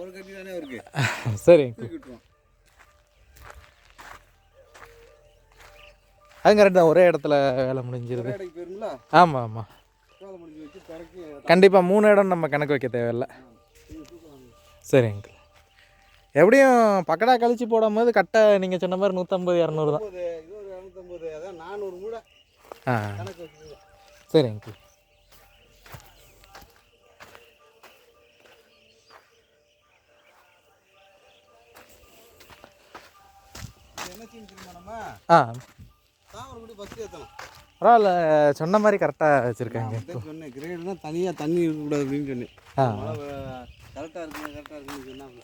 ஒரு கட்டி தானே இருக்கு. சரி அது கரெக்ட் தான், ஒரே இடத்துல வேலை முடிஞ்சிருது. ஆமாம் ஆமாம் கண்டிப்பாக 3 இடம் நம்ம கணக்கு வைக்க தேவையில்லை. சரி அங்கிள். எப்படியும் பக்கடா கழிச்சு போடும்போது கட்டை நீங்கள் சொன்ன மாதிரி 150 200 தான். இது ஒரு 250, அதான் 400 மூடை கணக்கு வச்சுக்கோங்க. சரி அங்கிள். என்ன செய்யணும் தெரியுமா? நம்ம தாமரைக்குடி பஸ் ஏற்றலாம். பரவாயில்ல, சொன்ன மாதிரி கரெக்டாக வச்சுருக்காங்க. சொன்னேன் கிரேடுனா தனியாக தண்ணி இருக்கக்கூடாது அப்படின்னு சொன்னேன். கரெக்டாக இருக்குன்னு சொன்னாங்க.